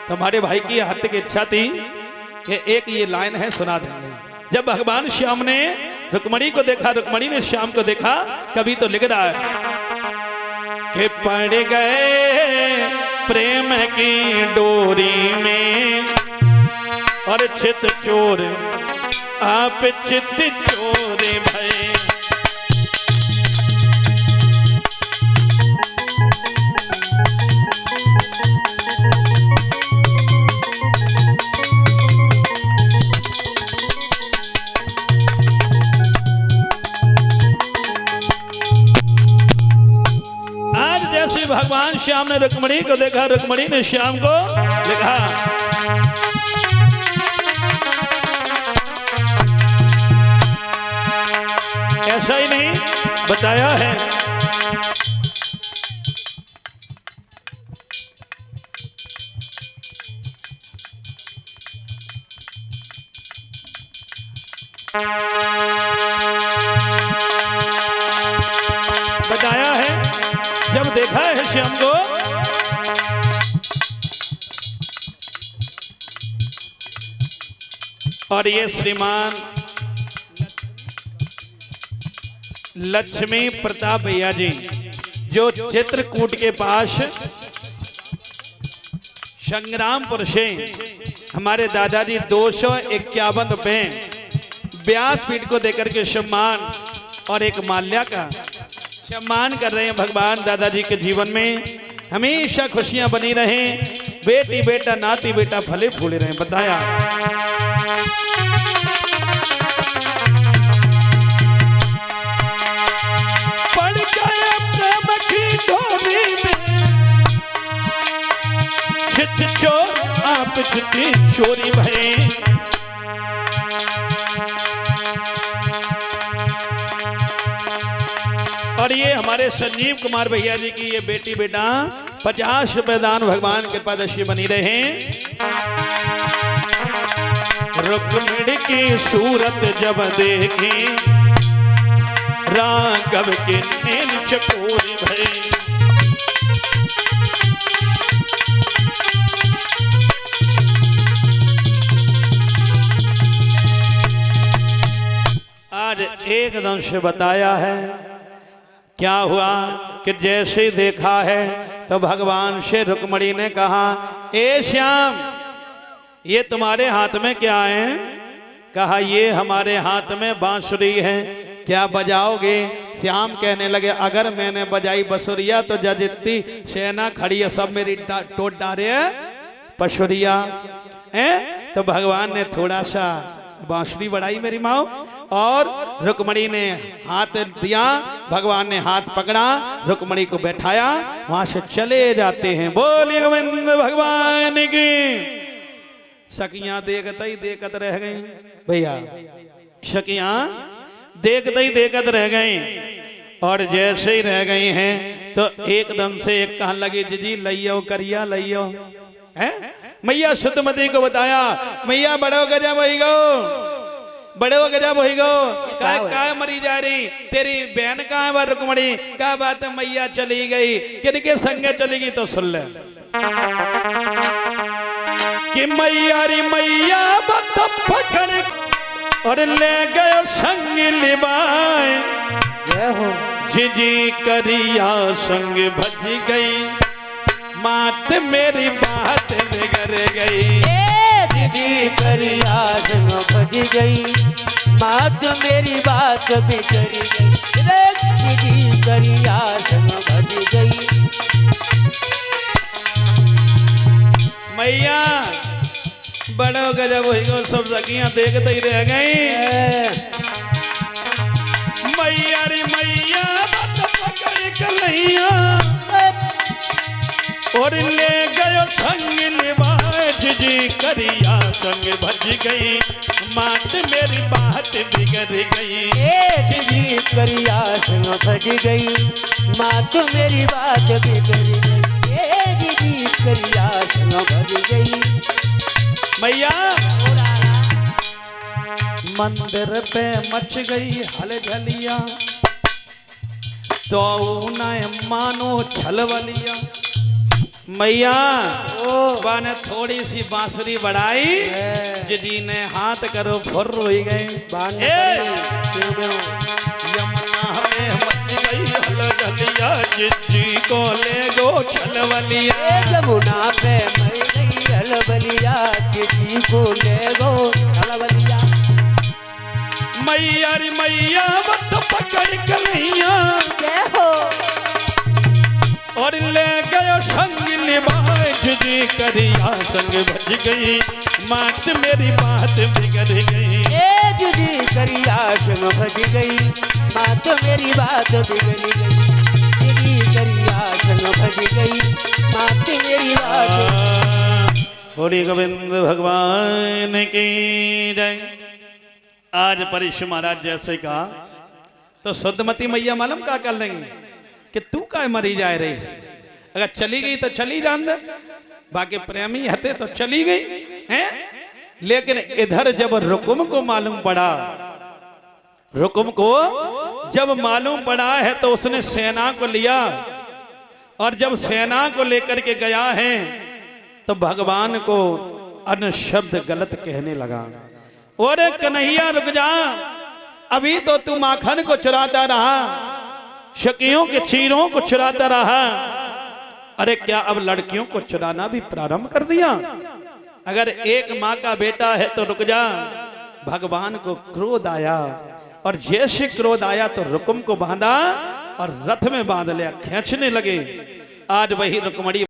तुम्हारे भाई की हार्दिक इच्छा थी कि एक ये लाइन है सुना देंगे। जब भगवान श्याम ने रुक्मणी को देखा, रुक्मणी ने श्याम को देखा, कभी तो लिख रहा है कि पड़ गए प्रेम की डोरी में और चित चोर आप चित चोर भय। भगवान श्याम ने रुक्मणी को देखा, रुक्मणी ने श्याम को देखा। ऐसा ही नहीं बताया है, बताया है जब देखा है श्याम को, और ये श्रीमान लक्ष्मी प्रताप भैया जी जो चित्रकूट के पास संग्रामपुर से हमारे दादाजी 251 रुपए व्यासपीठ को देकर के सम्मान और एक माल्या का सम्मान कर रहे हैं। भगवान दादाजी के जीवन में हमेशा खुशियां बनी रहें, बेटी बेटा नाती बेटा फले फूले रहें। बताया पड़ गए प्रेम की डोरी में चित चोर आप चित चोरी भये। और ये हमारे संजीव कुमार भैया जी की ये बेटी बेटा 50 रुपए दान भगवान कृपा दृष्टि बनी रहे। रुक्मिणी की सूरत जब देखी राघव के नैन चकोरी भये। आज एकदम से बताया है क्या हुआ कि जैसे ही देखा है तो भगवान से रुक्मणी ने कहा, ए श्याम ये तुम्हारे हाथ में क्या है? कहा ये हमारे हाथ में बांसुरी है, क्या बजाओगे? श्याम कहने लगे अगर मैंने बजाई बसुरिया तो जितनी सेना खड़ी है सब मेरी टोट डारे पसुरिया है। तो भगवान ने थोड़ा सा बांसुरी बढ़ाई मेरी माँ, और रुक्मणी ने हाथ दिया, भगवान ने हाथ पकड़ा, रुक्मणी को बैठाया, वहां से चले जाते हैं। बोलिए गोविंद भगवान की। सखियां देखते ही देखत रह गई भैया, सखियां देखते ही देखत रह गई। और जैसे ही रह गई हैं तो एकदम से एक कहने लगी जी लइयो करिया लइयो है। मैया सुतमती को बताया, मैया बड़ो गजब होई गो, बड़े हो गजब होई गो, काय मरी जा रही, तेरी बहन कहाँ है रुक्मणी? क्या बात है मैया चली गई, किनके संगे चली गई? तो सुन ले कि मैया री मैया बत पकड़ और ले गयो संग लिबाए, जी करिया संग भज गई, मात मेरी बात बिगड़ गई। दीदी करिया संग भज गई, मात मेरी बात बिगड़ गई। दीदी करिया संग भज गई। मैया बड़ो गजब होई गो, सब सखियां देखते ही रह गई। मैया रे मैया बात पकड़ कलैया और ले गयो संग लिबाज, जी करिया संग भज गई, मात मेरी बात बिगड़ गई। दीदी करिया संग भज गई, मात मेरी बात बिगड़ गई। दीदी करिया संग भज गई। मैया मंदिर पे मच गई हलझलिया, तो न मानो छलवलिया, मैया ओ ने थोड़ी सी बांसुरी बढ़ाई जी ने हाथ करो फुर हुई गए बान यमुना में मच गई हलचलिया जिज्जी को ले गो छलवलिया जमुना पे मर गई हलबलिया किसी को ले गो हलबलिया मैया रे मैया मत पकड़ कन्हैया जय हो और ले गयो संग निभाए जी करिया संग भज गई मात मेरी बात बिगड़ गई ए जुदी करिया संग भज गई माँ तो मेरी बात बिगड़ गई जुदी करिया संग भज गई माँ तो मेरी बात होरी गोविंद भगवान की जय। आज परिश महाराज जैसे कहा तो सुद्धमती मैया मालूम क्या कर लेंगे कि तू का मरी जा रही अगर चली गई तो चली जान दे बाकी प्रेमी हते तो चली गई हैं लेकिन इधर जब रुकुम को मालूम पड़ा रुकुम को जब मालूम पड़ा है तो उसने सेना को लिया और जब सेना को लेकर के गया है तो भगवान को अन्य शब्द गलत कहने लगा और कन्हैया रुक जा अभी तो तू माखन को चुराता रहा शकियों के चीरों को चुराता रहा अरे क्या अब लड़कियों को चुराना भी प्रारंभ कर दिया अगर एक माँ का बेटा है तो रुक जा भगवान को क्रोध आया और जैसे क्रोध आया तो रुकुम को बांधा और रथ में बांध लिया खींचने लगे आज वही रुकमणी